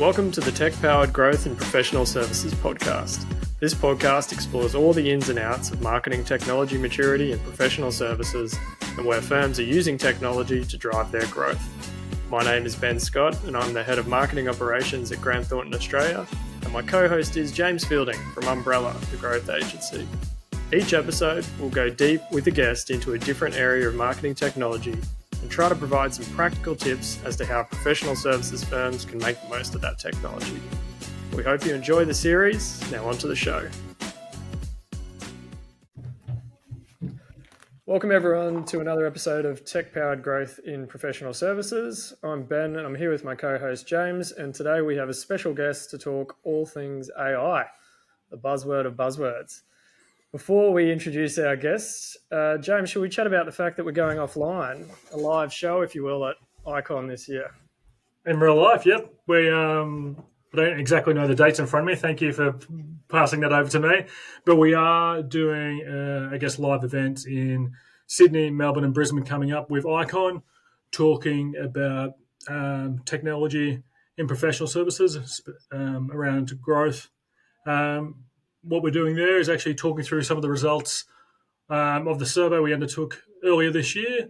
Welcome to the Tech-Powered Growth in Professional Services podcast. This podcast explores all the ins and outs of marketing technology maturity in professional services and where firms are using technology to drive their growth. My name is Ben Scott and I'm the Head of Marketing Operations at Grant Thornton Australia, and my co-host is James Fielding from Umbrella, the growth agency. Each episode will go deep with a guest into a different area of marketing technology and try to provide some practical tips as to how professional services firms can make the most of that technology. We hope you enjoy the series. Now on to the show. Welcome everyone to another episode of Tech-Powered Growth in Professional Services. I'm Ben and I'm here with my co-host James, and today we have a special guest to talk all things AI, the buzzword of buzzwords. Before we introduce our guests, James, should we chat about the fact that we're going offline, a live show, if you will, at Icon this year? In real life, yep. I don't exactly know the dates in front of me. Thank you for passing that over to me. But we are doing, live events in Sydney, Melbourne and Brisbane coming up with Icon, talking about technology in professional services, around growth. What we're doing there is actually talking through some of the results of the survey we undertook earlier this year,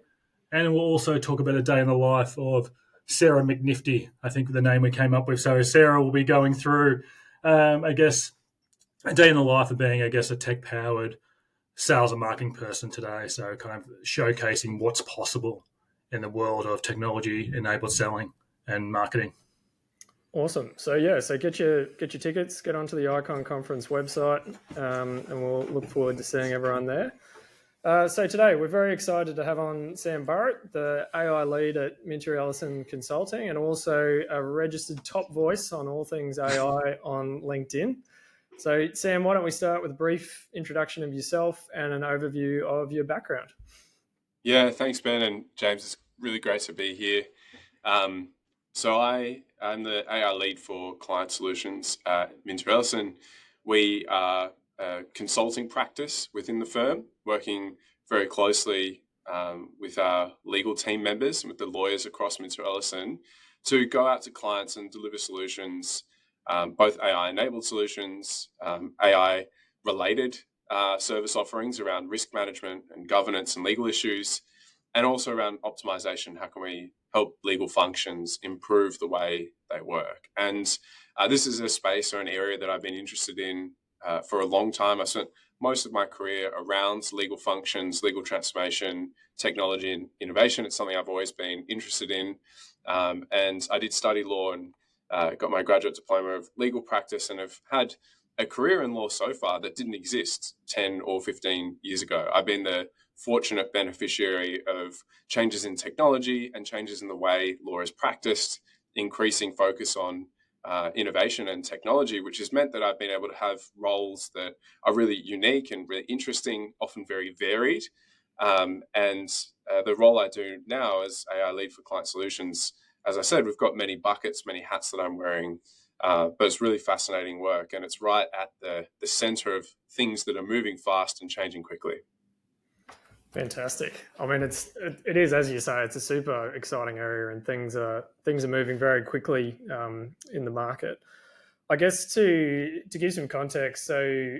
and we'll also talk about a day in the life of Sarah McNifty, I think the name we came up with. So Sarah will be going through, a day in the life of being, a tech-powered sales and marketing person today. So kind of showcasing what's possible in the world of technology-enabled selling and marketing. Awesome. So get your tickets, get onto the Icon Conference website, and we'll look forward to seeing everyone there. So today we're very excited to have on Sam Burrett, the AI lead at Minter Ellison Consulting, and also a registered top voice on all things AI on LinkedIn. So Sam, why don't we start with a brief introduction of yourself and an overview of your background? Yeah, thanks Ben and James. It's really great to be here. So I'm the AI lead for client solutions at Minter Ellison. We are a consulting practice within the firm, working very closely with our legal team members and with the lawyers across Minter Ellison to go out to clients and deliver solutions, both AI-enabled solutions, AI-related service offerings around risk management and governance and legal issues, and also around optimization. How can we help legal functions improve the way they work? And this is a space or an area that I've been interested in for a long time. I spent most of my career around legal functions, legal transformation, technology and innovation. It's something I've always been interested in. And I did study law and got my graduate diploma of legal practice, and have had a career in law so far that didn't exist 10 or 15 years ago. I've been the fortunate beneficiary of changes in technology and changes in the way law is practiced, increasing focus on innovation and technology, which has meant that I've been able to have roles that are really unique and really interesting, often very varied. And the role I do now as AI lead for client solutions, as I said, we've got many buckets, many hats that I'm wearing, but it's really fascinating work, and it's right at the center of things that are moving fast and changing quickly. Fantastic. I mean, it is, as you say, it's a super exciting area, and things are moving very quickly in the market. I guess to give some context, so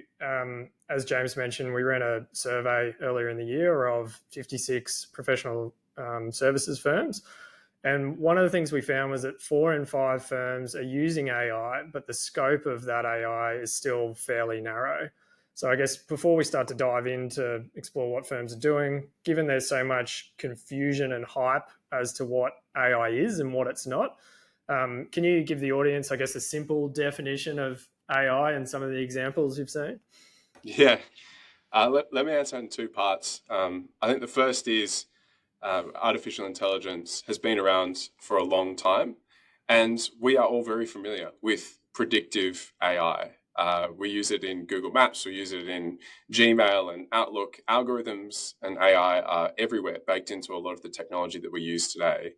as James mentioned, we ran a survey earlier in the year of 56 professional services firms, and one of the things we found was that 4 in 5 firms are using AI, but the scope of that AI is still fairly narrow. So I guess before we start to dive in to explore what firms are doing, given there's so much confusion and hype as to what AI is and what it's not, can you give the audience, I guess, a simple definition of AI and some of the examples you've seen? Yeah, let me answer in 2 parts. I think the first is artificial intelligence has been around for a long time, and we are all very familiar with predictive AI. We use it in Google Maps, we use it in Gmail and Outlook. Algorithms and AI are everywhere, baked into a lot of the technology that we use today.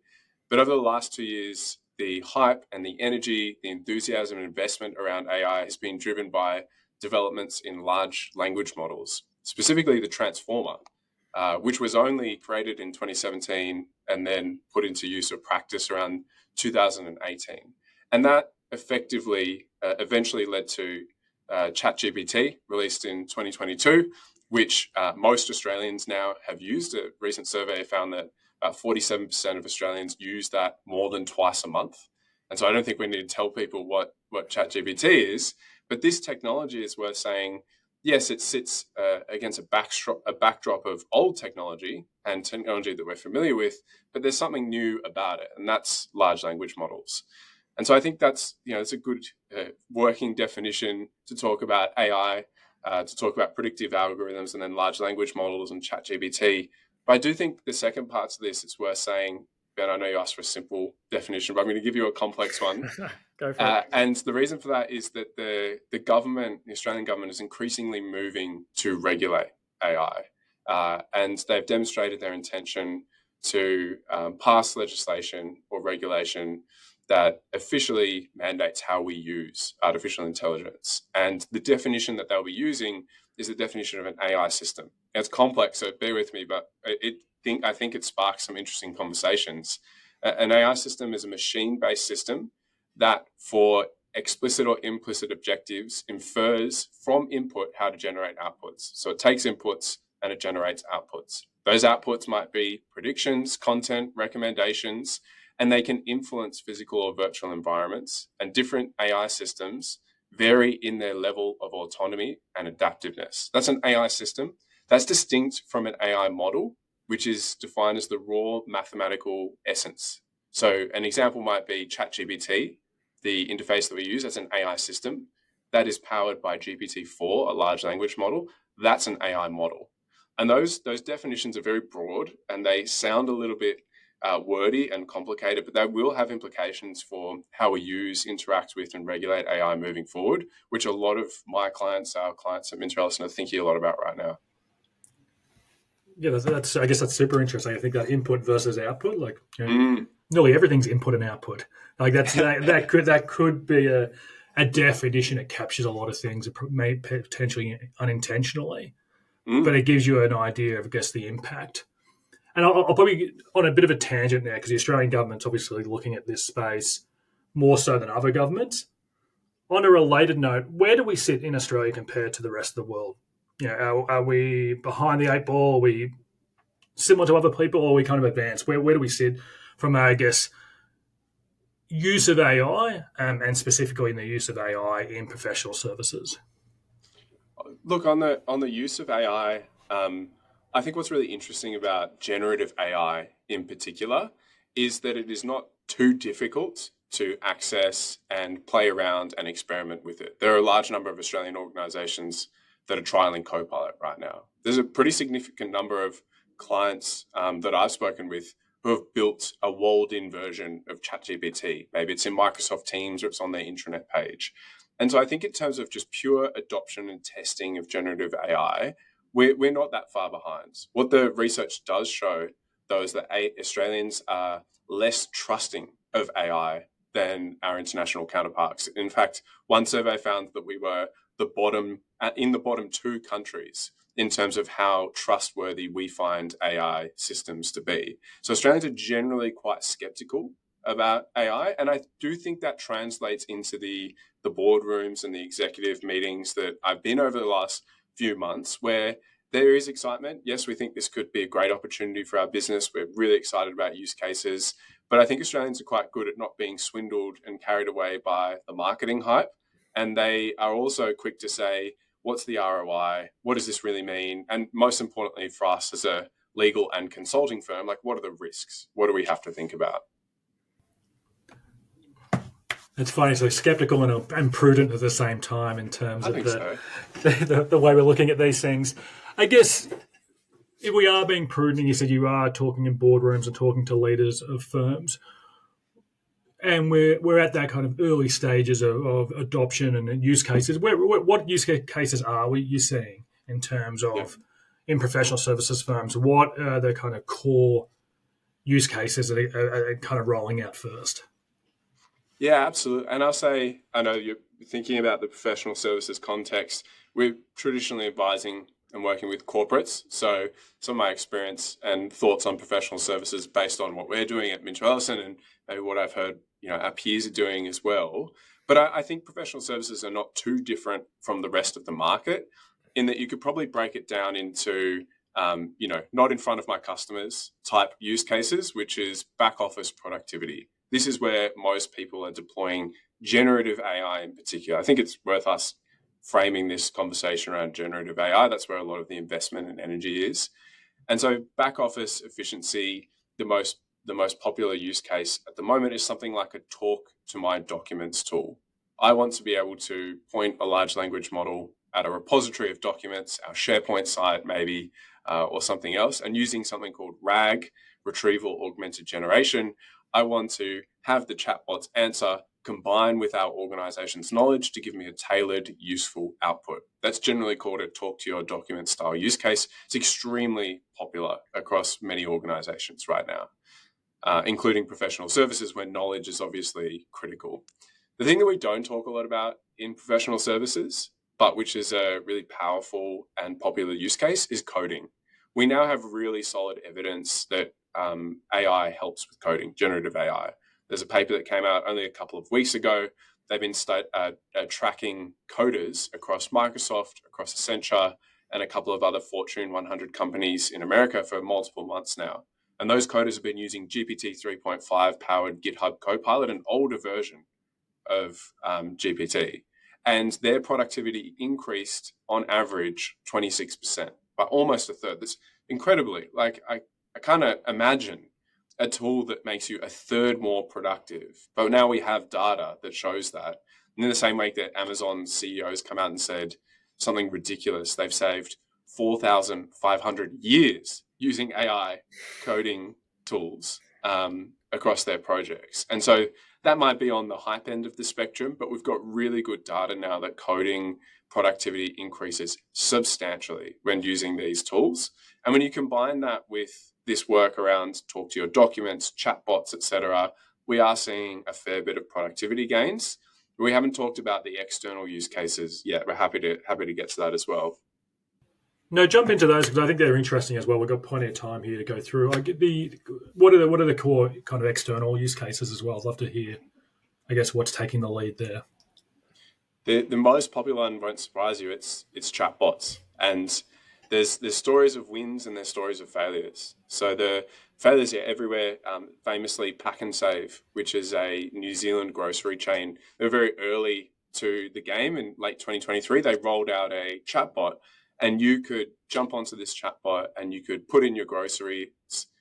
But over the last 2 years, the hype and the energy, the enthusiasm and investment around AI has been driven by developments in large language models, specifically the Transformer, which was only created in 2017 and then put into use or practice around 2018. And that effectively eventually led to ChatGPT, released in 2022, which most Australians now have used. A recent survey found that about 47% of Australians use that more than twice a month. And so I don't think we need to tell people what ChatGPT is, but this technology is worth saying, yes, it sits against a backdrop of old technology and technology that we're familiar with, but there's something new about it, and that's large language models. And so I think that's, it's a good working definition to talk about AI, to talk about predictive algorithms and then large language models and ChatGPT. But I do think the second part to this is worth saying, Ben, I know you asked for a simple definition, but I'm going to give you a complex one. Go for it. And the reason for that is that the government, the Australian government, is increasingly moving to regulate AI. And they've demonstrated their intention to pass legislation or regulation that officially mandates how we use artificial intelligence. And the definition that they'll be using is the definition of an AI system. Now, it's complex, so bear with me, but I think it sparks some interesting conversations. An AI system is a machine-based system that, for explicit or implicit objectives, infers from input how to generate outputs. So it takes inputs and it generates outputs. Those outputs might be predictions, content, recommendations, and they can influence physical or virtual environments. And different AI systems vary in their level of autonomy and adaptiveness. That's an AI system. That's distinct from an AI model, which is defined as the raw mathematical essence. So an example might be ChatGPT, the interface that we use as an AI system. That is powered by GPT-4, a large language model. That's an AI model. And those definitions are very broad and they sound a little bit wordy and complicated, but they will have implications for how we use, interact with, and regulate AI moving forward, which a lot of my clients, our clients at Minter Ellison, are thinking a lot about right now. Yeah, that's I guess that's super interesting. I think that input versus output, like nearly everything's input and output. Like that could be a definition. It captures a lot of things, may potentially unintentionally, but it gives you an idea of, I guess, the impact. And I'll probably on a bit of a tangent now because the Australian government's obviously looking at this space more so than other governments. On a related note, where do we sit in Australia compared to the rest of the world? Are we behind the eight ball? Are we similar to other people, or are we kind of advanced? Where do we sit from, I guess, use of AI and specifically in the use of AI in professional services? Look, on the use of AI, I think what's really interesting about generative AI in particular is that it is not too difficult to access and play around and experiment with it. There are a large number of Australian organisations that are trialing Copilot right now. There's a pretty significant number of clients that I've spoken with who have built a walled-in version of ChatGPT. Maybe it's in Microsoft Teams or it's on their intranet page. And so I think in terms of just pure adoption and testing of generative AI, we're not that far behind. What the research does show, though, is that Australians are less trusting of AI than our international counterparts. In fact, one survey found that we were in the bottom two countries in terms of how trustworthy we find AI systems to be. So Australians are generally quite skeptical about AI, and I do think that translates into the boardrooms and the executive meetings that I've been over the last few months, where there is excitement. Yes, we think this could be a great opportunity for our business. We're really excited about use cases, but I think Australians are quite good at not being swindled and carried away by the marketing hype. And they are also quick to say, what's the ROI? What does this really mean? And most importantly for us as a legal and consulting firm, like, what are the risks? What do we have to think about? It's funny, so skeptical and prudent at the same time in terms of the way we're looking at these things. I guess if we are being prudent, and you said you are talking in boardrooms and talking to leaders of firms, and we're at that kind of early stages of adoption and use cases. What use cases are you seeing in terms of in professional services firms? What are the kind of core use cases that are kind of rolling out first? Yeah, absolutely. And I'll say, I know you're thinking about the professional services context. We're traditionally advising and working with corporates. So some of my experience and thoughts on professional services based on what we're doing at Minter Ellison and maybe what I've heard, our peers are doing as well. But I think professional services are not too different from the rest of the market in that you could probably break it down into, not in front of my customers type use cases, which is back office productivity. This is where most people are deploying generative AI in particular. I think it's worth us framing this conversation around generative AI. That's where a lot of the investment and energy is. And so back office efficiency, the most popular use case at the moment is something like a talk to my documents tool. I want to be able to point a large language model at a repository of documents, our SharePoint site maybe, or something else, and using something called RAG, Retrieval Augmented Generation, I want to have the chatbots answer combine with our organization's knowledge to give me a tailored, useful output. That's generally called a talk to your document style use case. It's extremely popular across many organizations right now, including professional services where knowledge is obviously critical. The thing that we don't talk a lot about in professional services, but which is a really powerful and popular use case, is coding. We now have really solid evidence that AI helps with coding, generative AI. There's a paper that came out only a couple of weeks ago. They've been tracking coders across Microsoft, across Accenture, and a couple of other Fortune 100 companies in America for multiple months now. And those coders have been using GPT 3.5 powered GitHub Copilot, an older version of GPT. And their productivity increased on average 26%, by almost a third. That's incredibly, I can't imagine a tool that makes you a third more productive. But now we have data that shows that. And in the same way that Amazon CEOs come out and said something ridiculous, they've saved 4,500 years using AI coding tools across their projects. And so that might be on the hype end of the spectrum, but we've got really good data now that coding productivity increases substantially when using these tools. And when you combine that with this work around talk to your documents, chatbots, etc., we are seeing a fair bit of productivity gains. We haven't talked about the external use cases yet. We're happy to get to that as well. No, jump into those because I think they're interesting as well. We've got plenty of time here to go through. What are the core kind of external use cases as well? I'd love to hear, I guess, what's taking the lead there. The most popular one won't surprise you. It's chatbots, and there's stories of wins and there's stories of failures. So the failures are everywhere. Famously, Pack and Save, which is a New Zealand grocery chain, they're very early to the game. In late 2023, they rolled out a chatbot, and you could jump onto this chatbot and you could put in your groceries,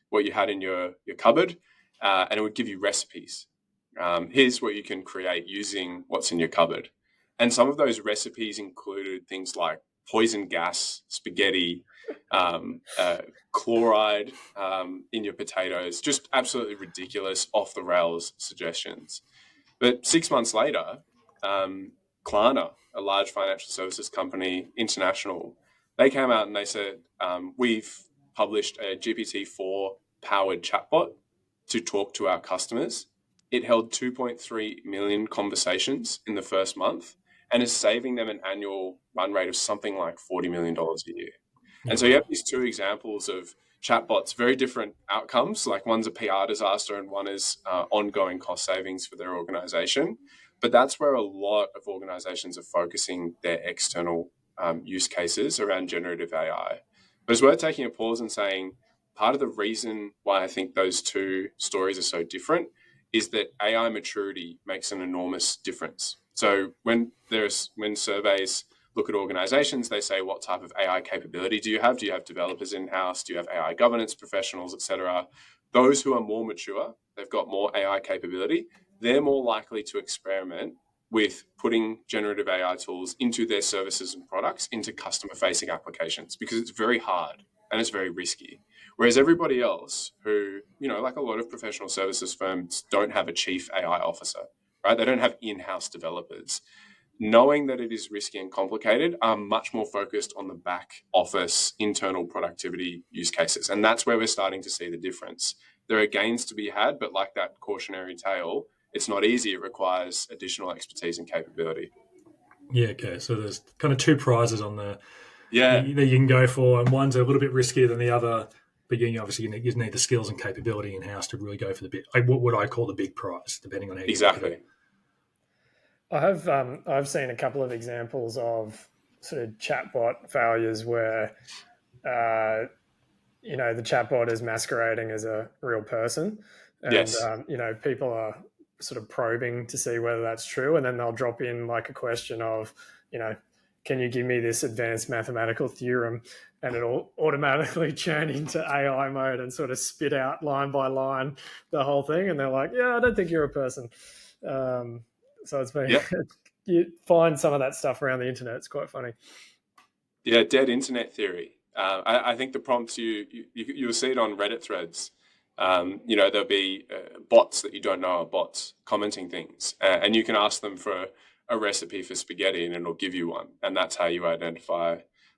what you had in your cupboard, and it would give you recipes. Here's what you can create using what's in your cupboard. And some of those recipes included things like poison gas, spaghetti, chloride in your potatoes, just absolutely ridiculous, off the rails suggestions. But 6 months later, Klarna, a large financial services company, international, they came out and they said, we've published a GPT-4 powered chatbot to talk to our customers. It held 2.3 million conversations in the first month and is saving them an annual run rate of something like $40 million a year. And so you have these two examples of chatbots, very different outcomes. Like one's a PR disaster and one is ongoing cost savings for their organization. But that's where a lot of organizations are focusing their external use cases around generative AI. But it's worth taking a pause and saying part of the reason why I think those two stories are so different is that AI maturity makes an enormous difference. So when surveys look at organizations, they say, what type of AI capability do you have? Do you have developers in-house? Do you have AI governance professionals, etc.? Those who are more mature, they've got more AI capability, they're more likely to experiment with putting generative AI tools into their services and products, into customer-facing applications, because it's very hard and it's very risky. Whereas everybody else who, like a lot of professional services firms, don't have a chief AI officer, right? They don't have in-house developers. Knowing that it is risky and complicated, are much more focused on the back office internal productivity use cases. And that's where we're starting to see the difference. There are gains to be had, but like that cautionary tale, it's not easy. It requires additional expertise and capability. Yeah, okay. So there's kind of two prizes on that you can go for, and one's a little bit riskier than the other, but obviously you need the skills and capability in-house to really go for the big, what I call the big prize, depending on how you exactly. I've seen a couple of examples of sort of chatbot failures where uh, the chatbot is masquerading as a real person, and Yes. people are sort of probing to see whether that's true, and then they'll drop in like a question of, you know, can you give me this advanced mathematical theorem, and it'll automatically churn into AI mode and sort of spit out line by line the whole thing, and they're like, yeah, I don't think you're a person. Um, so it's been Yeah. you find some of that stuff around the internet. It's quite funny. Yeah. Dead internet theory. I think the prompts you'll see it on Reddit threads. There'll be bots that you don't know are bots commenting things, and you can ask them for a recipe for spaghetti, and it'll give you one, and that's how you identify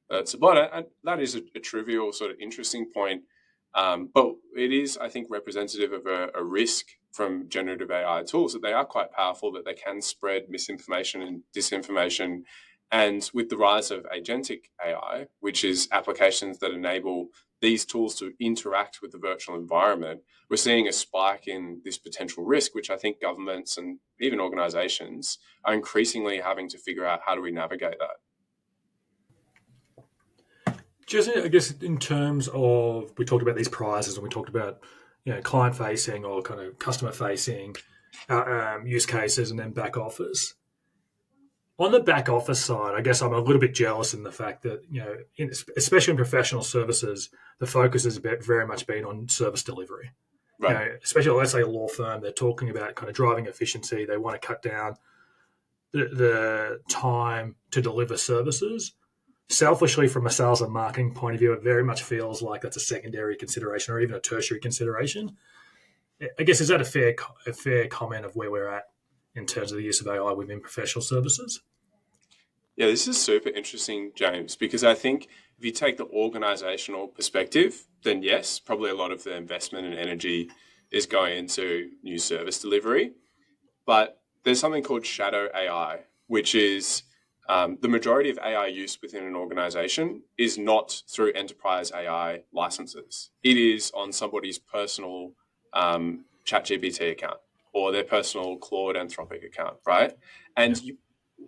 that it's a bot. And that is a trivial sort of interesting point, but it is, I think, representative of a risk from generative AI tools that they are quite powerful, that they can spread misinformation and disinformation. And with the rise of agentic AI, which is applications that enable these tools to interact with the virtual environment, we're seeing a spike in this potential risk, which I think governments and even organizations are increasingly having to figure out, how do we navigate that? Just, I guess, in terms of, we talked about these prizes and we talked about, client facing or kind of customer facing use cases, and then back office. On the back office side, I guess I'm a little bit jealous in the fact that, especially in professional services, the focus has very much been on service delivery. Right. Especially, let's say, a law firm, they're talking about kind of driving efficiency. They want to cut down the time to deliver services. Selfishly, from a sales and marketing point of view, it very much feels like that's a secondary consideration or even a tertiary consideration. I guess, is that a fair comment of where we're at in terms of the use of AI within professional services? Yeah, this is super interesting, James, because I think if you take the organizational perspective, then yes, probably a lot of the investment and energy is going into new service delivery. But there's something called shadow AI, which is the majority of AI use within an organization is not through enterprise AI licenses. It is on somebody's personal ChatGPT account or their personal Claude Anthropic account, right? And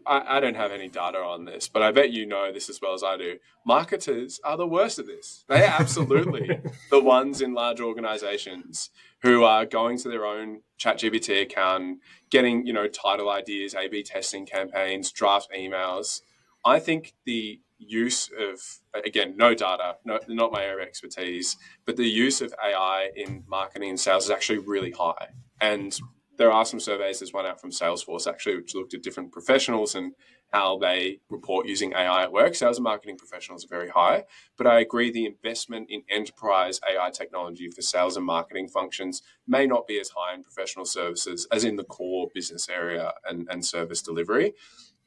I don't have any data on this, but I bet you know this as well as I do. Marketers are the worst at this. They are absolutely the ones in large organizations who are going to their own ChatGPT account, getting, title ideas, A/B testing campaigns, draft emails. I think the use of, again, no data, not my area of expertise, but the use of AI in marketing and sales is actually really high. And there are some surveys. There's one out from Salesforce actually, which looked at different professionals and how they report using AI at work. Sales and marketing professionals are very high, but I agree the investment in enterprise AI technology for sales and marketing functions may not be as high in professional services as in the core business area and service delivery.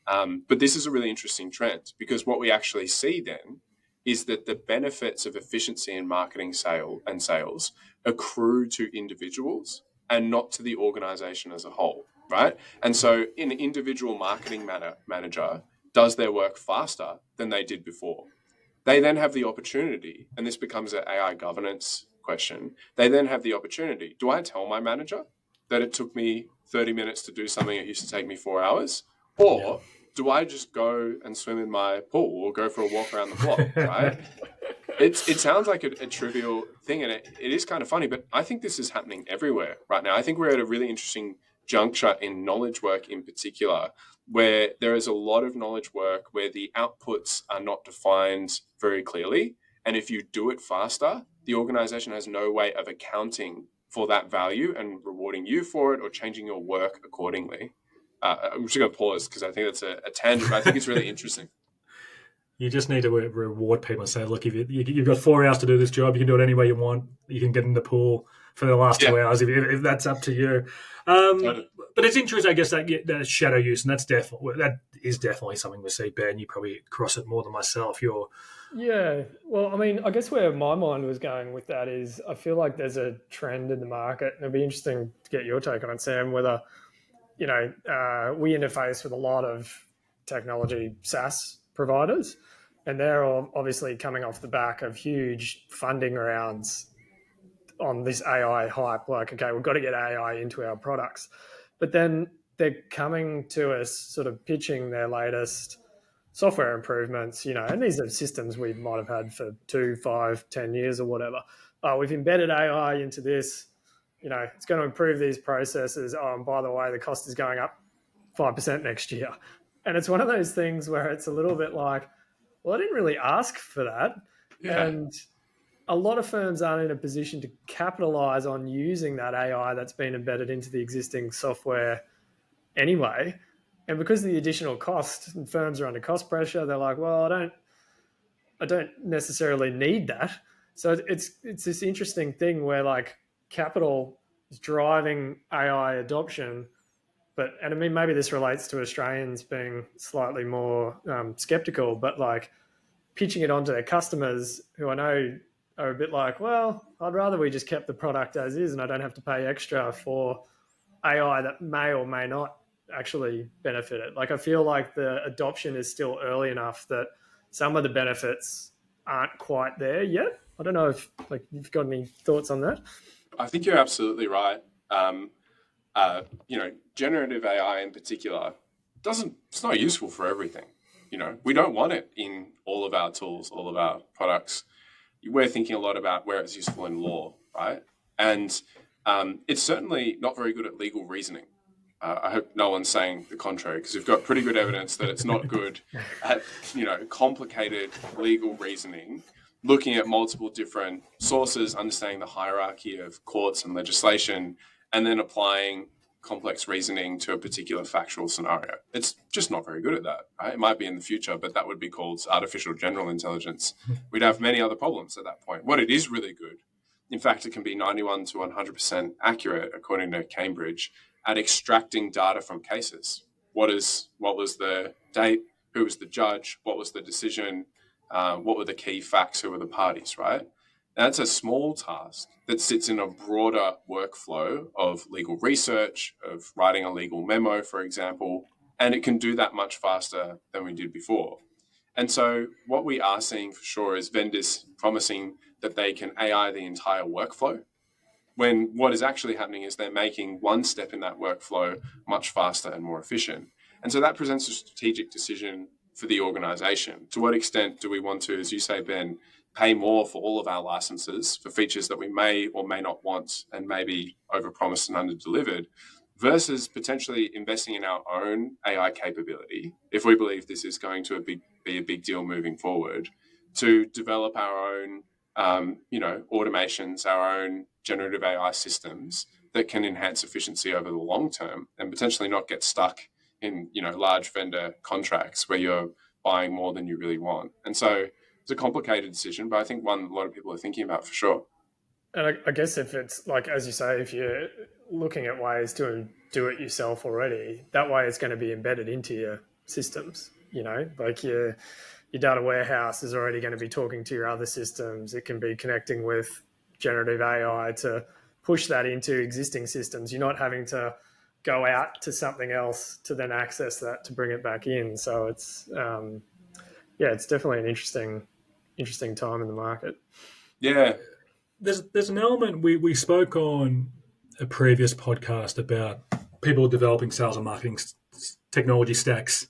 But this is a really interesting trend, because what we actually see then is that the benefits of efficiency in marketing sales accrue to individuals and not to the organization as a whole, right? And so an individual marketing manager does their work faster than they did before. They then have the opportunity, and this becomes an AI governance question, they then have the opportunity, do I tell my manager that it took me 30 minutes to do something that used to take me 4 hours? Or do I just go and swim in my pool or go for a walk around the block, right? It sounds like a trivial thing, and it is kind of funny, but I think this is happening everywhere right now. I think we're at a really interesting juncture in knowledge work in particular, where there is a lot of knowledge work where the outputs are not defined very clearly. And if you do it faster, the organization has no way of accounting for that value and rewarding you for it or changing your work accordingly. I'm just going to pause because I think that's a tangent, but I think it's really interesting. You just need to reward people and say, look, if you've got 4 hours to do this job, you can do it any way you want. You can get in the pool for the last 2 hours if that's up to you. But it's interesting, I guess, that shadow use, and that is definitely something we see. Ben, you probably cross it more than myself. Yeah, well, I mean, I guess where my mind was going with that is I feel like there's a trend in the market, and it'd be interesting to get your take on it, Sam, whether, we interface with a lot of technology SaaS providers, and they're all obviously coming off the back of huge funding rounds on this AI hype. Like, okay, we've got to get AI into our products. But then they're coming to us sort of pitching their latest software improvements, and these are systems we might have had for 2, 5, 10 years or whatever. Oh, we've embedded AI into this, it's going to improve these processes. Oh, and by the way, the cost is going up 5% next year. And it's one of those things where it's a little bit like, well, I didn't really ask for that. Yeah. And a lot of firms aren't in a position to capitalize on using that AI that's been embedded into the existing software anyway. And because of the additional cost, and firms are under cost pressure, they're like, well, I don't necessarily need that. So it's this interesting thing where like capital is driving AI adoption, and I mean, maybe this relates to Australians being slightly more skeptical, but like pitching it onto their customers who I know are a bit like, well, I'd rather we just kept the product as is and I don't have to pay extra for AI that may or may not actually benefit it. Like I feel like the adoption is still early enough that some of the benefits aren't quite there yet. I don't know if like you've got any thoughts on that. I think you're absolutely right. Generative AI in particular it's not useful for everything. We don't want it in all of our tools, all of our products. We're thinking a lot about where it's useful in law, right? And it's certainly not very good at legal reasoning. I hope no one's saying the contrary, because we've got pretty good evidence that it's not good at, complicated legal reasoning, looking at multiple different sources, understanding the hierarchy of courts and legislation, and then applying complex reasoning to a particular factual scenario. It's just not very good at that, right? It might be in the future, but that would be called artificial general intelligence. We'd have many other problems at that point. What it is really good, in fact, it can be 91 to 100% accurate, according to Cambridge, at extracting data from cases. What was the date? Who was the judge? What was the decision? What were the key facts? Who were the parties, right? That's a small task that sits in a broader workflow of legal research, of writing a legal memo, for example, and it can do that much faster than we did before. And so what we are seeing for sure is vendors promising that they can AI the entire workflow, when what is actually happening is they're making one step in that workflow much faster and more efficient. And so that presents a strategic decision for the organization. To what extent do we want to, as you say, Ben, pay more for all of our licenses for features that we may or may not want and maybe overpromised and underdelivered, versus potentially investing in our own AI capability, if we believe this is going to be a big deal moving forward, to develop our own automations, our own generative AI systems that can enhance efficiency over the long term and potentially not get stuck in, large vendor contracts where you're buying more than you really want. And so it's a complicated decision, but I think one a lot of people are thinking about for sure. And I guess if it's like, as you say, if you're looking at ways to do it yourself already, that way it's going to be embedded into your systems, like your data warehouse is already going to be talking to your other systems. It can be connecting with generative AI to push that into existing systems. You're not having to go out to something else to then access that to bring it back in. So it's, it's definitely an interesting time in the market. Yeah. There's an element we spoke on a previous podcast about people developing sales and marketing technology stacks,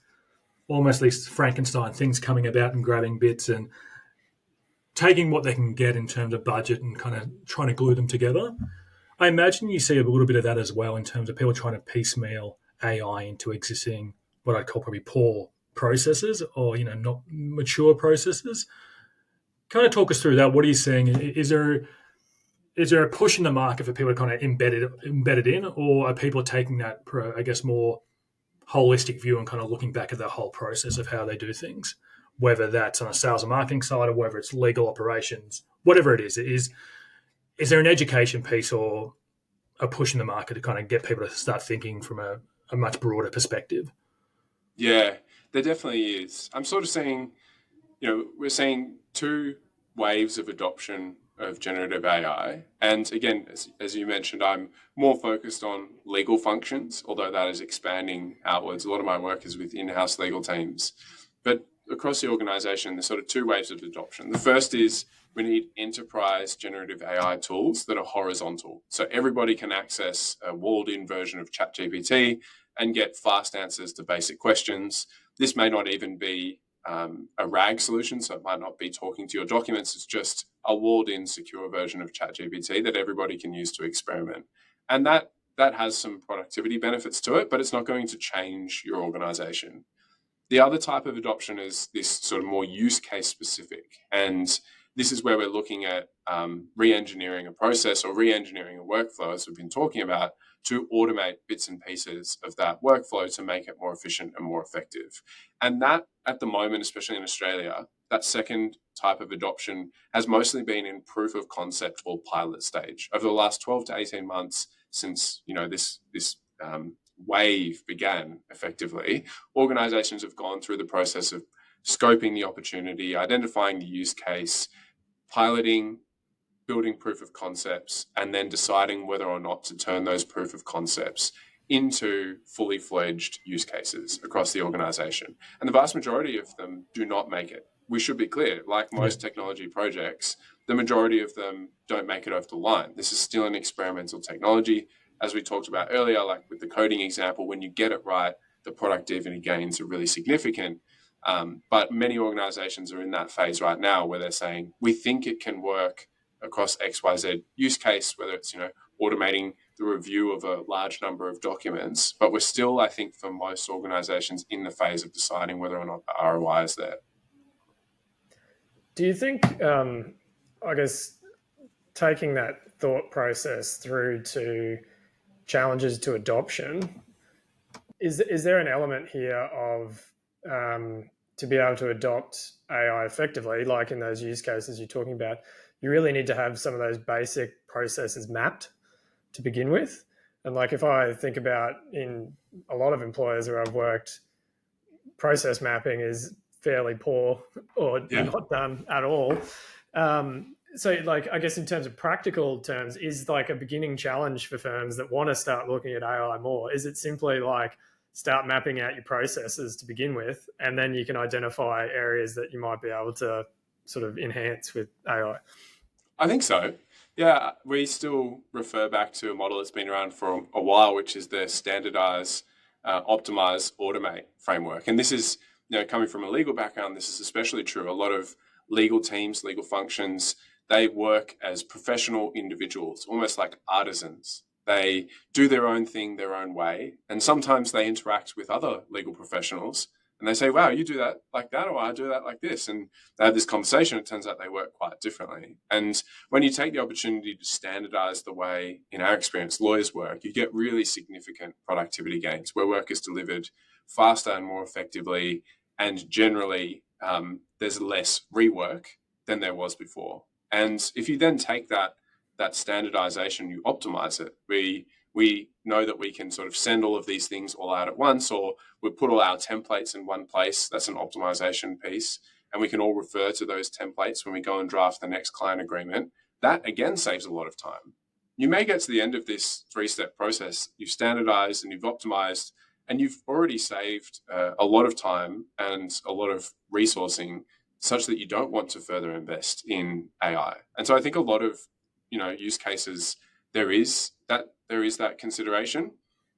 almost these Frankenstein things coming about and grabbing bits and taking what they can get in terms of budget and kind of trying to glue them together. I imagine you see a little bit of that as well in terms of people trying to piecemeal AI into existing, what I'd call probably poor processes or, not mature processes. Kind of talk us through that. What are you seeing? Is there a push in the market for people to kind of embed it in, or are people taking that, I guess, more holistic view and kind of looking back at the whole process of how they do things, whether that's on a sales and marketing side or whether it's legal operations, whatever it is there an education piece or a push in the market to kind of get people to start thinking from a much broader perspective? Yeah, there definitely is. I'm sort of seeing, we're seeing two waves of adoption of generative AI. And again, as you mentioned, I'm more focused on legal functions, although that is expanding outwards. A lot of my work is with in-house legal teams. But across the organization, there's sort of two waves of adoption. The first is we need enterprise generative AI tools that are horizontal. So everybody can access a walled-in version of ChatGPT and get fast answers to basic questions. This may not even be a RAG solution, so it might not be talking to your documents. It's just a walled-in secure version of ChatGPT that everybody can use to experiment. And that has some productivity benefits to it, but it's not going to change your organization. The other type of adoption is this sort of more use case specific. And this is where we're looking at re-engineering a process or re-engineering a workflow, as we've been talking about, to automate bits and pieces of that workflow to make it more efficient and more effective. And that, at the moment, especially in Australia, that second type of adoption has mostly been in proof of concept or pilot stage. Over the last 12 to 18 months since this wave began, effectively, organizations have gone through the process of scoping the opportunity, identifying the use case, piloting, building proof of concepts, and then deciding whether or not to turn those proof of concepts into fully fledged use cases across the organization. And the vast majority of them do not make it. We should be clear, like most technology projects, the majority of them don't make it over the line. This is still an experimental technology. As we talked about earlier, like with the coding example, when you get it right, the productivity gains are really significant. But many organizations are in that phase right now where they're saying, we think it can work across XYZ use case, whether it's, automating the review of a large number of documents. But we're still, I think, for most organizations in the phase of deciding whether or not the ROI is there. Do you think, I guess, taking that thought process through to challenges to adoption, is there an element here of to be able to adopt AI effectively, like in those use cases you're talking about, you really need to have some of those basic processes mapped to begin with? And like if I think about in a lot of employers where I've worked, process mapping is fairly poor or not done at all. So like, I guess in terms of practical terms, is like a beginning challenge for firms that want to start looking at AI more? Is it simply like start mapping out your processes to begin with, and then you can identify areas that you might be able to sort of enhance with AI? I think so. Yeah, we still refer back to a model that's been around for a while, which is the standardize, optimize, automate framework. And this is, coming from a legal background, this is especially true. A lot of legal teams, legal functions, they work as professional individuals, almost like artisans. They do their own thing their own way. And sometimes they interact with other legal professionals and they say, wow, you do that like that, or I do that like this. And they have this conversation. It turns out they work quite differently. And when you take the opportunity to standardize the way, in our experience, lawyers work, you get really significant productivity gains where work is delivered faster and more effectively. And generally, there's less rework than there was before. And if you then take that standardization, you optimize it. We know that we can sort of send all of these things all out at once, or we put all our templates in one place. That's an optimization piece. And we can all refer to those templates when we go and draft the next client agreement. That, again, saves a lot of time. You may get to the end of this 3-step process. You've standardized and you've optimized, and you've already saved a lot of time and a lot of resourcing such that you don't want to further invest in AI. And so I think a lot of use cases, there is that consideration.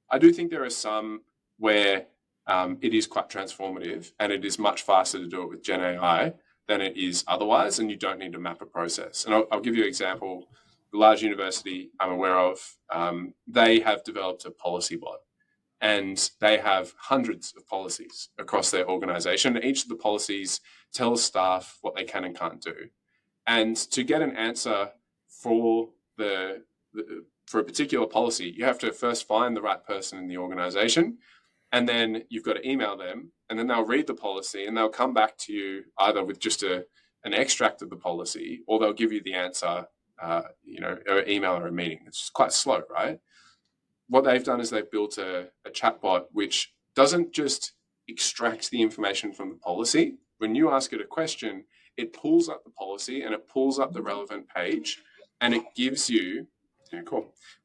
I do think there are some where it is quite transformative and it is much faster to do it with Gen AI than it is otherwise, and you don't need to map a process. And I'll give you an example. The large university I'm aware of, they have developed a policy bot, and they have hundreds of policies across their organization. Each of the policies tells staff what they can and can't do. And to get an answer for for a particular policy, you have to first find the right person in the organization, and then you've got to email them, and then they'll read the policy and they'll come back to you either with just an extract of the policy, or they'll give you the answer, or email or a meeting. It's quite slow, right? What they've done is they've built a chatbot which doesn't just extract the information from the policy. When you ask it a question, it pulls up the policy and it pulls up the relevant page, and it gives you,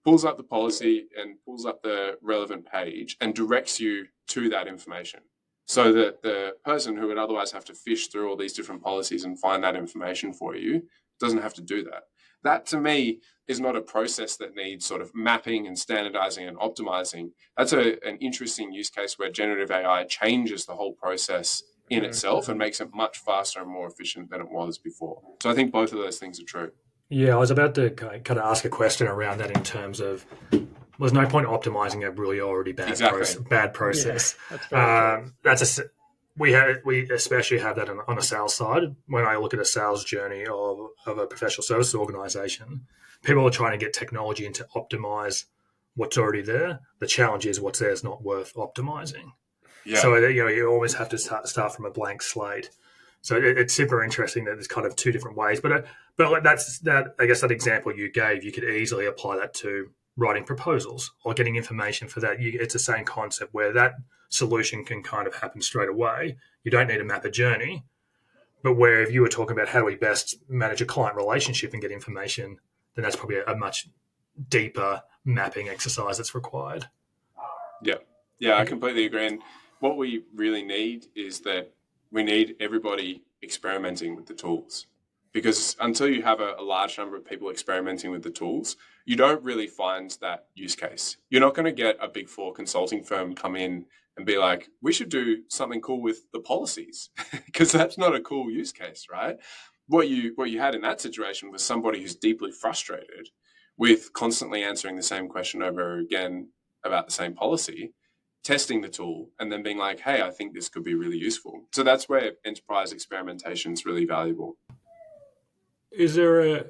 pulls up the policy and pulls up the relevant page and directs you to that information. So that the person who would otherwise have to fish through all these different policies and find that information for you doesn't have to do that. That to me is not a process that needs sort of mapping and standardizing and optimizing. That's an interesting use case where generative AI changes the whole process in itself and makes it much faster and more efficient than it was before. So I think both of those things are true. Yeah, I was about to kind of ask a question around that in terms of there's no point optimizing a really already bad process. Yeah, we especially have that on the sales side. When I look at a sales journey of a professional services organization, people are trying to get technology in to optimize what's already there. The challenge is what's there is not worth optimizing. Yeah. So you always have to start from a blank slate. So it's super interesting that there's kind of two different ways. But that's that. I guess that example you gave, you could easily apply that to writing proposals or getting information for that. It's the same concept where that solution can kind of happen straight away. You don't need to map a journey. But where if you were talking about how do we best manage a client relationship and get information, then that's probably a much deeper mapping exercise that's required. Yeah, I completely agree. And what we really need is that we need everybody experimenting with the tools, because until you have a large number of people experimenting with the tools, you don't really find that use case. You're not going to get a Big Four consulting firm come in and be like, we should do something cool with the policies, because that's not a cool use case, right? What you had in that situation was somebody who's deeply frustrated with constantly answering the same question over again about the same policy, testing the tool, and then being like, hey, I think this could be really useful. So that's where enterprise experimentation is really valuable. Is there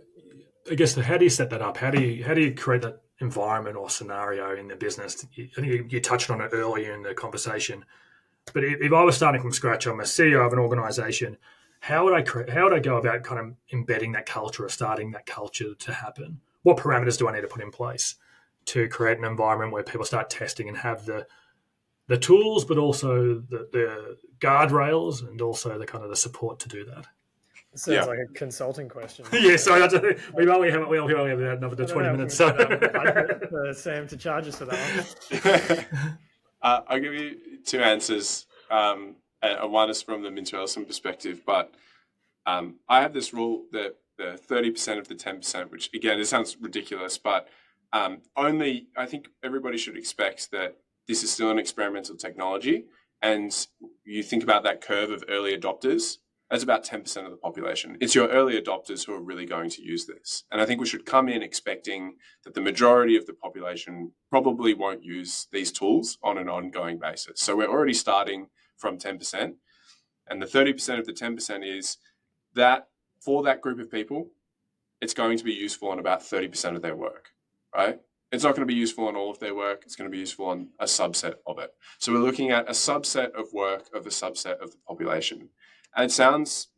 I guess, how do you set that up? How do you create that environment or scenario in the business? I think you touched on it earlier in the conversation. But if I was starting from scratch, I'm a CEO of an organization, how would I go about kind of embedding that culture or starting that culture to happen? What parameters do I need to put in place to create an environment where people start testing and have the tools, but also the guardrails and also the kind of the support to do that? Sounds like a consulting question. Yeah, sorry. We only have another 20 minutes. So Sam to charge us for that one. I'll give you two answers. One is from the Minter Ellison perspective, but I have this rule that the 30% of the 10%, which again, it sounds ridiculous, but I think everybody should expect that this is still an experimental technology. And you think about that curve of early adopters, that's about 10% of the population. It's your early adopters who are really going to use this. And I think we should come in expecting that the majority of the population probably won't use these tools on an ongoing basis. So we're already starting from 10%. And the 30% of the 10% is that for that group of people, it's going to be useful on about 30% of their work, right? It's not going to be useful on all of their work. It's going to be useful on a subset of it. So we're looking at a subset of work of a subset of the population. And it sounds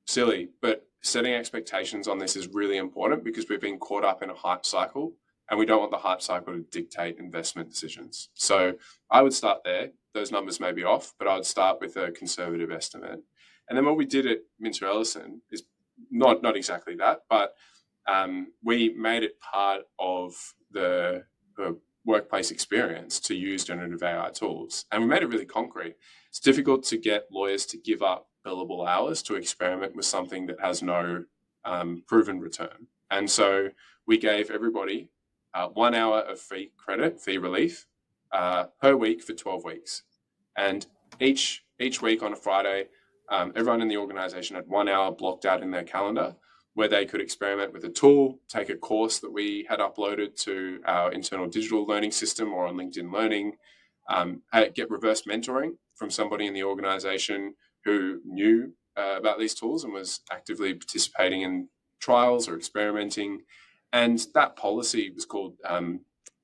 silly, but setting expectations on this is really important because we've been caught up in a hype cycle and we don't want the hype cycle to dictate investment decisions. So I would start there. Those numbers may be off, but I would start with a conservative estimate. And then what we did at Minter Ellison is not exactly that, but we made it part of the workplace experience to use generative AI tools. And we made it really concrete. It's difficult to get lawyers to give up billable hours to experiment with something that has no proven return. And so we gave everybody 1 hour of fee relief per week for 12 weeks. And each week on a Friday, everyone in the organization had 1 hour blocked out in their calendar where they could experiment with a tool, take a course that we had uploaded to our internal digital learning system or on LinkedIn Learning, get reverse mentoring from somebody in the organization who knew about these tools and was actively participating in trials or experimenting. And that policy was called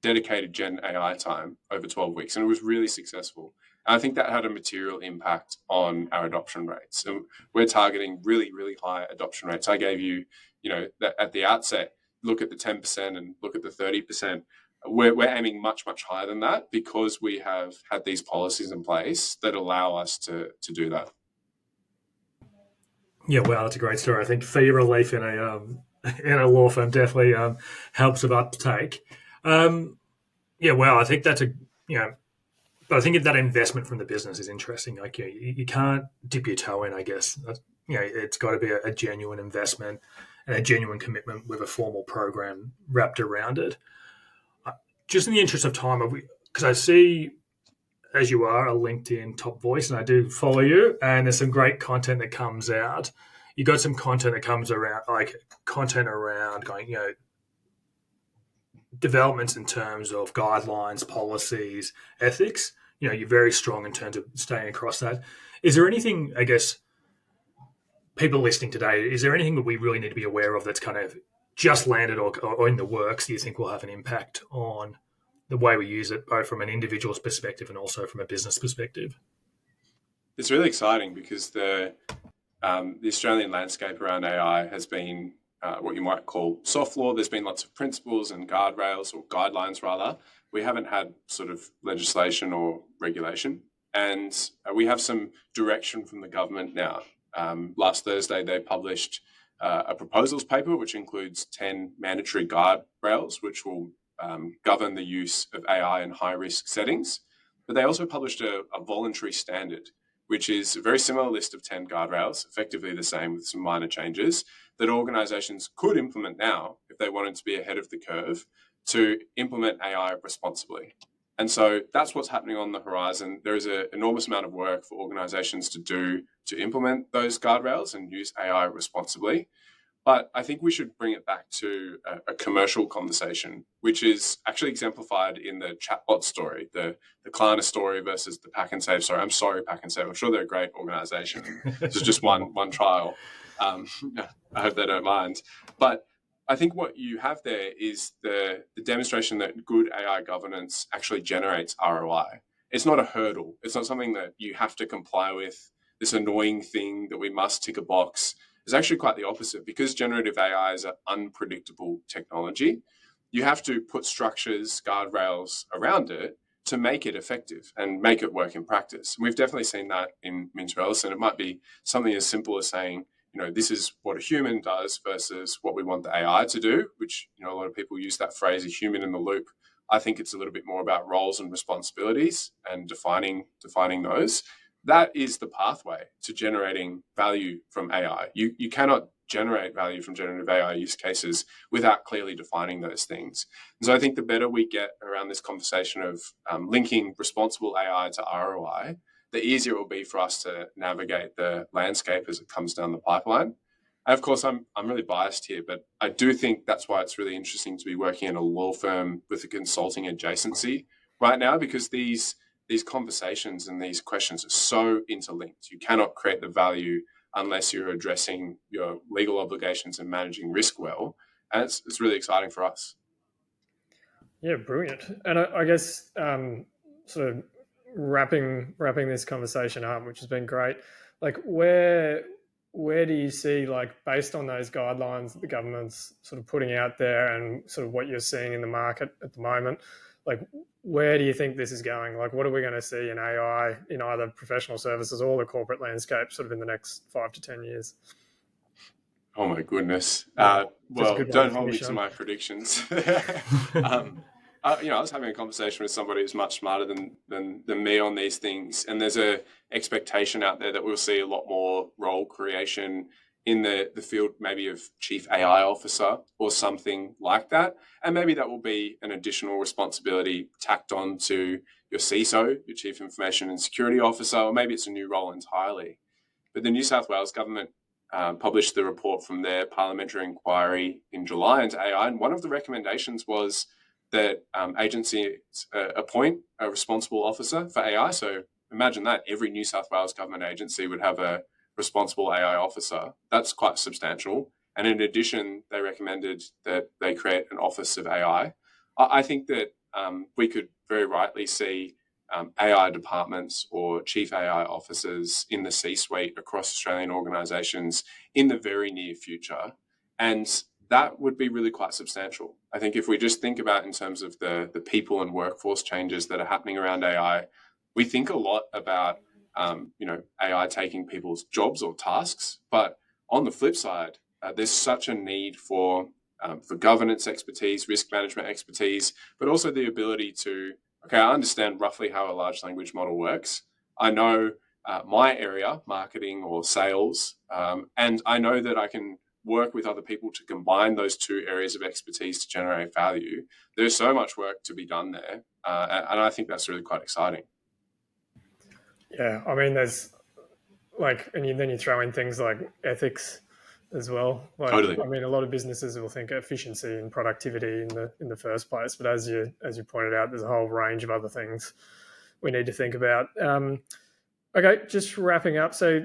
Dedicated Gen AI Time over 12 weeks. And it was really successful. And I think that had a material impact on our adoption rates. So we're targeting really, really high adoption rates. I gave you, that at the outset, look at the 10% and look at the 30%. We're aiming much, much higher than that because we have had these policies in place that allow us to do that. Yeah, wow, that's a great story. I think fee relief in a law firm definitely helps with uptake. Yeah, wow, I think that's but I think that investment from the business is interesting. Like, you can't dip your toe in, I guess. It's got to be a genuine investment. and a genuine commitment with a formal program wrapped around it. Just in the interest of time, because I see, as you are, a LinkedIn top voice, and I do follow you, and there's some great content that comes out. You got some content that comes around, like content around going, developments in terms of guidelines, policies, ethics. You're very strong in terms of staying across that. Is there anything, I guess, people listening today, is there anything that we really need to be aware of that's kind of just landed or in the works that you think will have an impact on the way we use it, both from an individual's perspective and also from a business perspective? It's really exciting because the Australian landscape around AI has been what you might call soft law. There's been lots of principles and guardrails, or guidelines rather. We haven't had sort of legislation or regulation. And we have some direction from the government now. Last Thursday, they published a proposals paper, which includes 10 mandatory guardrails, which will govern the use of AI in high-risk settings. But they also published a voluntary standard, which is a very similar list of 10 guardrails, effectively the same with some minor changes, that organizations could implement now if they wanted to be ahead of the curve to implement AI responsibly. And so that's what's happening on the horizon. There is an enormous amount of work for organizations to do to implement those guardrails and use AI responsibly. But I think we should bring it back to a commercial conversation, which is actually exemplified in the chatbot story, the Klarna story versus the Pack and Save story. I'm sorry, Pack and Save. I'm sure they're a great organization. This is just one trial. I hope they don't mind. But I think what you have there is the demonstration that good AI governance actually generates ROI. It's not a hurdle. It's not something that you have to comply with, this annoying thing that we must tick a box. It's actually quite the opposite. Because generative AI is an unpredictable technology, you have to put structures, guardrails around it to make it effective and make it work in practice. And we've definitely seen that in Minter Ellison. It might be something as simple as saying, this is what a human does versus what we want the AI to do, which, a lot of people use that phrase, a human in the loop. I think it's a little bit more about roles and responsibilities and defining those. That is the pathway to generating value from AI. You cannot generate value from generative AI use cases without clearly defining those things. And so I think the better we get around this conversation of linking responsible AI to ROI, the easier it will be for us to navigate the landscape as it comes down the pipeline. And of course, I'm really biased here, but I do think that's why it's really interesting to be working in a law firm with a consulting adjacency right now, because these conversations and these questions are so interlinked. You cannot create the value unless you're addressing your legal obligations and managing risk well. And it's really exciting for us. Yeah, brilliant. And I guess sort of wrapping this conversation up, which has been great, like where do you see, like, based on those guidelines that the government's sort of putting out there and sort of what you're seeing in the market at the moment, like where do you think this is going? Like, what are we going to see in AI in either professional services or the corporate landscape sort of in the next 5 to 10 years? Oh my goodness. Yeah, Well, don't hold me to my predictions. I was having a conversation with somebody who's much smarter than me on these things, and there's a expectation out there that we'll see a lot more role creation in the field, maybe of chief AI officer or something like that. And maybe that will be an additional responsibility tacked on to your CISO, your chief information and security officer, or maybe it's a new role entirely. But the New South Wales government published the report from their parliamentary inquiry in July into AI, and one of the recommendations was that agencies appoint a responsible officer for AI. So imagine that every New South Wales government agency would have a responsible AI officer. That's quite substantial. And in addition, they recommended that they create an office of AI. I think that we could very rightly see AI departments or chief AI officers in the C-suite across Australian organisations in the very near future. And that would be really quite substantial. I think if we just think about in terms of the people and workforce changes that are happening around AI, we think a lot about AI taking people's jobs or tasks. But on the flip side, there's such a need for governance expertise, risk management expertise, but also the ability to, I understand roughly how a large language model works. I know my area, marketing or sales, and I know that I can work with other people to combine those two areas of expertise to generate value, there's so much work to be done there. And I think that's really quite exciting. Yeah, I mean, there's then you throw in things like ethics as well. Totally. I mean, a lot of businesses will think efficiency and productivity in the first place, but as you pointed out, there's a whole range of other things we need to think about. Okay, just wrapping up. So,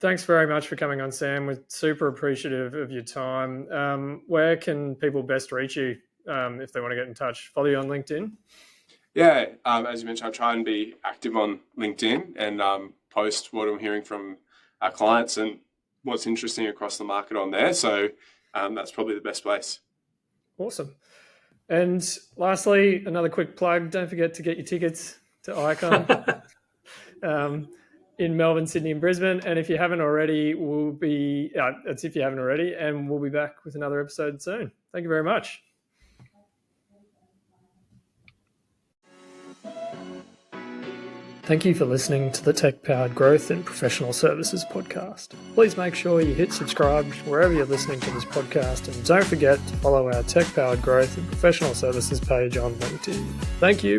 thanks very much for coming on, Sam. We're super appreciative of your time. Where can people best reach you if they want to get in touch? Follow you on LinkedIn? Yeah, as you mentioned, I try and be active on LinkedIn and post what I'm hearing from our clients and what's interesting across the market on there. So that's probably the best place. Awesome. And lastly, another quick plug. Don't forget to get your tickets to Icon in Melbourne, Sydney, and Brisbane. And if you haven't already, we'll be back with another episode soon. Thank you very much. Thank you for listening to the Tech Powered Growth and Professional Services podcast. Please make sure you hit subscribe wherever you're listening to this podcast, and don't forget to follow our Tech Powered Growth and Professional Services page on LinkedIn. Thank you.